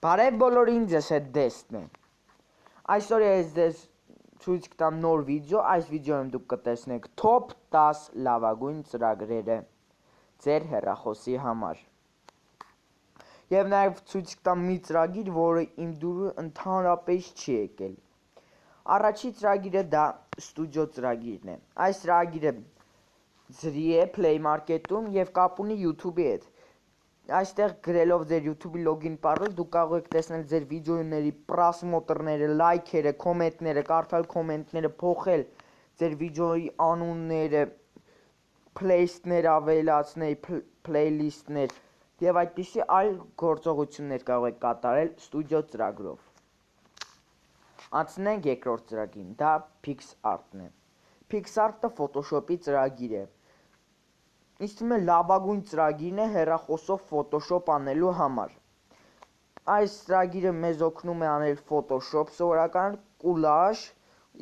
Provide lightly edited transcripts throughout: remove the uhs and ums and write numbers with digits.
Բարև բոլորին, ձեզ հետ Դեստն է։ Այսօր ես ձեզ ցույց կտամ նոր վիդեո, այս վիդեոյում դուք կտեսնեք top 10 լավագույն ծրագրերը ձեր հեռախոսի համար։ Եվ նաև ցույց կտամ մի ծրագիր, որը իմ դուրը ընդհանրապես չի եկել։ Առաջի ծրագիրը դա ստուդիո ծրագիրն է։ Այս ծրագիրը ձրի է Play Market-ում եւ կապ ունի YouTube-ի հետ։ Այստեղ գրելով ձեր YouTube-ի լոգին parol դուք կարող եք տեսնել ձեր վիդեոների պրասմոտրները, լայքերը, կոմենտները, կարդալ կոմենտները, փոխել ձեր վիդեոյի անունները, playlist-ներ ավելացնել, playlist-ներ եւ այդպիսի այլ գործողություններ կարող եք կատարել ստուդիո ծրագրով։ Անցնենք երկրորդ ծրագիրին, դա PixArt-ն է։ PixArt-ը Photoshop-ի ծրագիր է։ Ինձ թվում է լավագույն ծրագիրն է հեռախոսով Photoshop անելու համար։ Այս ծրագիրը մեզ օգնում է անել Photoshop սովորական, կուլաժ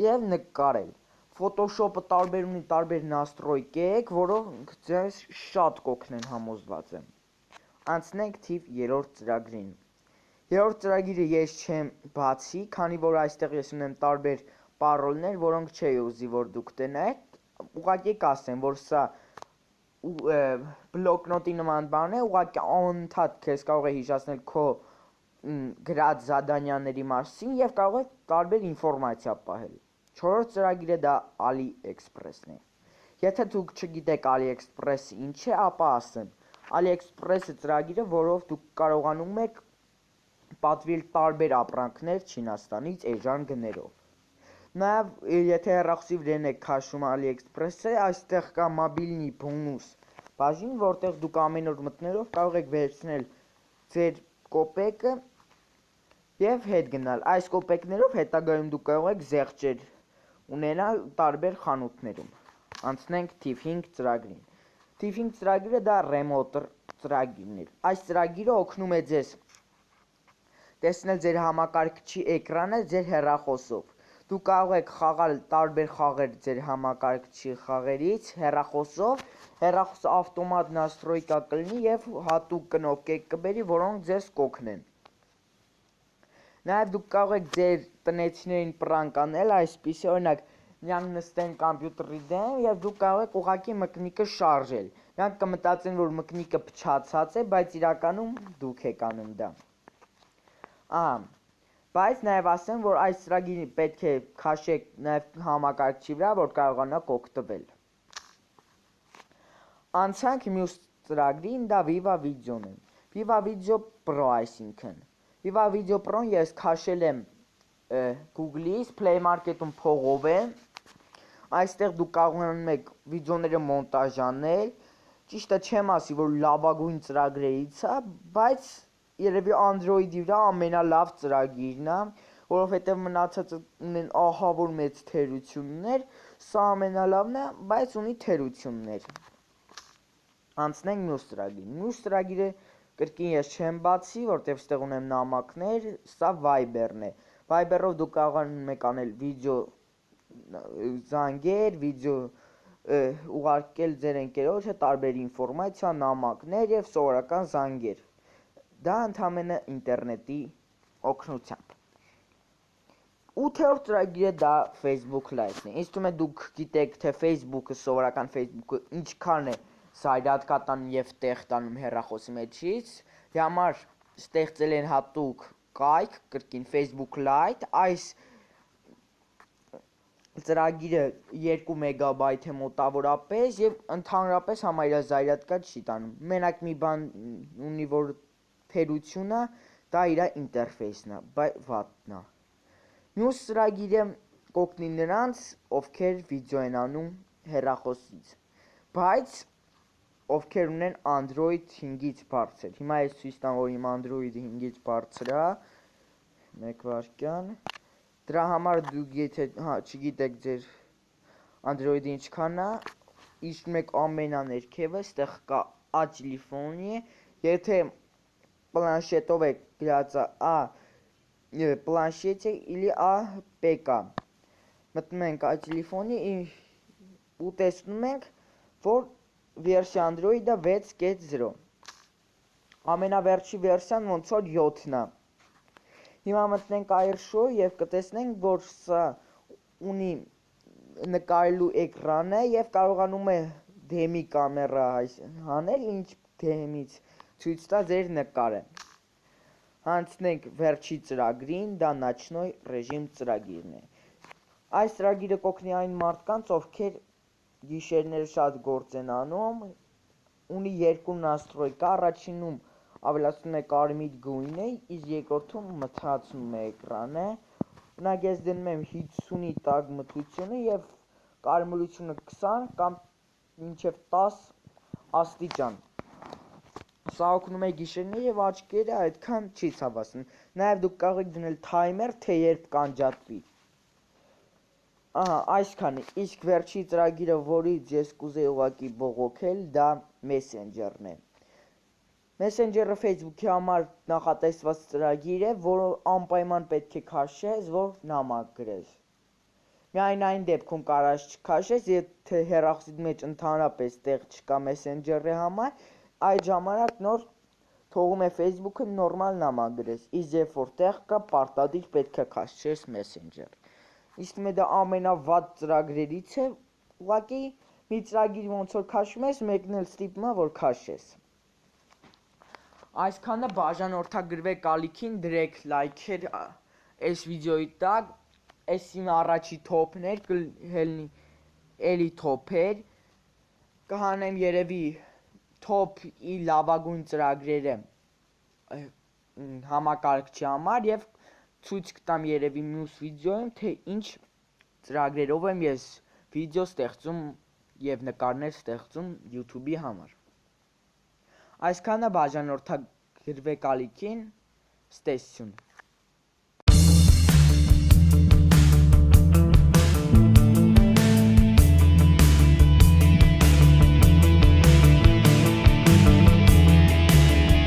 եւ նկարել։ Photoshop-ը տարբեր ունի տարբեր настройкեք, որոնք ձեզ շատ կօգնեն, համոզված եմ։ Անցնենք թիվ 3-րդ ծրագրին։ Երրորդ ծրագիրը ես չեմ բացի, քանի որ այստեղ ես ունեմ տարբեր parol-ներ, որոնք չէի ուզի որ դուք տնեք, ուղղակի կասեմ, որ սա բլոկնոտի նման բան է, ուղղակի անընդհատ քեզ կարող է հիշեցնել քո գրած զադանյաների մասին եւ կարող է տարբեր ինֆորմացիա պահել։ Չորրորդ ծրագիրը դա AliExpress-ն է։ Եթե դուք չգիտեք AliExpress-ը ինչ է, ապա ասեմ։ AliExpress-ը ծրագիրը, որով դուք կարողանում եք պատվիրել տարբեր ապրանքներ Չինաստանից էժան գներով։ Նաև եթե հեռախոսի վրան եք քաշում AliExpress-ը, այստեղ կա մոբիլնի բոնուս բաժին, որտեղ դուք ամեն օր մտնելով կարող եք վերցնել ձեր կոպեկը եւ հետ գնալ։ Այս կոպեկներով հետագայում դուք կարող եք զեղչեր ունենալ տարբեր խանութներում։ Անցնենք թիվ 5 ծրագրին։ Թիվ 5 ծրագիրը դա Remote ծրագիրն է։ Այս ծրագիրը օգնում է ձեզ տեսնել ձեր համակարգչի էկրանը ձեր հեռախոսով։ Դուք կարող եք խաղալ տարբեր խաղեր ձեր համակարգչի խաղերից հեռախոսով, հեռախոսը ավտոմատ настройка կլինի եւ հատուկ կնոպկեր կբերի, որոնք ձեզ կօգնեն։ Նաեւ դուք կարող եք ձեր տնեցիներին պրանկ անել, այսպիսի օրինակ նրանք նստեն համբյուտերի դեմ եւ դուք կարող եք ուղակի մկնիկը շարժել։ Նրանք կմտածեն, որ մկնիկը փչացած է, բայց իրականում դուք եք անում դա։ Բայց նաև ասեմ, որ այս ծրագիրը պետք է քաշեք նաև համակարգչի վրա, որ կարողանաք օգտվել։ Անցանք մյուս ծրագրին, դա Viva Video-ն է։ Viva Video Pro, այսինքն։ Viva Video Pro-ն ես քաշել եմ Google-ից, Play Market-ում փողով է։ Այստեղ դուք կարողանում եք վիդեոները մոնտաժ անել։ Ճիշտը չեմ ասի, որ լավագույն ծրագրերից է, բայց երևի Android-ի վրա ամենալավ ծրագիրն է, որովհետև մնացածը ունեն ահավոր մեծ թերություններ, սա ամենալավն է, բայց ունի թերություններ։ Անցնենք մյուս ծրագրին։ Մյուս ծրագիրը կրկին ես չեմ բացի, որտեղ ստեղ ունեմ նամակներ, սա Viber-ն է։ Viber-ով դուք կարողանում եք անել վիդեո զանգեր, վիդեո ուղարկել ձեր ընկերոջը տարբեր ինֆորմացիա, նամակներ եւ սովորական զանգեր։ Դա ընդհանրապես ինտերնետի օգնությամբ։ 8-րդ ծրագիրը դա Facebook Live-ն է։ Ինձ թվում է դուք գիտեք, թե Facebook-ը, սովորական Facebook-ը ինչքան է զայրատկա տանում եւ տեղ տանում հեռախոսի մեջից։ Դրա համար ստեղծել են հատուկ կայք, կրկին Facebook Lite, այս ծրագիրը 2 մեգաբայթ է մոտավորապես եւ ընդհանրապես համարյա զայրատկա չի տանում։ Մենակ մի բան ունի, որ թերությունը դա իր ինտերֆեյսն է, բայց վատն է։ Մյուս ծրագիրը կօգնի նրանց, ովքեր վիդեո են անում հեռախոսից, բայց ովքեր ունեն Android 5-ից բարձր։ Հիմա ես ցույց տամ, որ իմ Android 5-ից բարձր է։ Մեկ վայրկյան։ Դրա համար դուք եթե չգիտեք ձեր Android-ը ինչքան է, իշխում եք ամենաներքևը, այստեղ կա A-Телефони, եթե պլանշետով եք գրածա պլանշետը или APK։ Մտնում ենք A-Телефони ու տեսնում ենք, որ վերսիա Android-ը 6.0։ Ամենավերջի վերսիան ոնց որ 7-ն է։ Հիմա մտնենք Airshore եւ կտեսնենք, որ սա ունի նկարելու էկրան է եւ կարողանում է դեմի կամերա հանել, ինչ դեմից ցույց տա ձեր նկարը։ Հանցնենք վերջի ծրագրին, դա նочной ռեժիմ ծրագիրն է։ Այս ծրագիրը կօգնի այն մարդկանց, ովքեր գիշերները շատ գործ են անում, ունի երկու настройка, առաջինում ավելացնում է կարմիր գույնը, իսկ երկրորդում մթացնում է էկրանը։ Օրինակ ես դնում եմ 50-ի տակ մթությունը եւ կարմրությունը 20 կամ մինչև 10 աստիճան։ Սա օգնում է գիշերները եւ աչքերը այդքան չի ցավացնում։ Նաեւ դուք կարող եք դնել թայմեր, թե երբ կանջատվի։ Ահա, այսքանը։ Իսկ վերջի ծրագիրը, որից ես կուզեի ուղղակի բողոքել, դա Messenger-ն է։ Messenger-ը Facebook-ի համար նախատեսված ծրագիր է, որը անպայման պետք է քաշես, որ նամակ գրես։ Միայն այն դեպքում կարաս չքաշես, եթե հեռախոսի մեջ ընդհանրապես տեղ չկա Messenger-ի համար, այդ ժամանակ նոր թողում է Facebook-ը նորմալ նամակ գրես, իսկ երբ որ տեղ կա, պարտադիր պետք է քաշես Messenger։ Իսկ դա ամենավատ ծրագրերից է, ուղղակի մի ծրագիր ոնց որ քաշում ես, մեկն էլ ստիպում է, որ քաշես։ Այսքանը բաժանորդագրվեք ալիքին, դրեք լայքեր այս վիդեոյի տակ, այս իմ առաջի թոփներ, էլի թոփեր, կհանեմ երևի թոփ-ի լավագույն ծրագրերը համակարգչի համար եւ ցույց կտամ երևի մյուս վիդեոյում, թե ինչ ծրագրերով եմ ես վիդեո ստեղծում եւ նկարներ ստեղծում YouTube-ի համար։ Այսքանը բաժանորդագրվեք ալիքին, ստեսություն։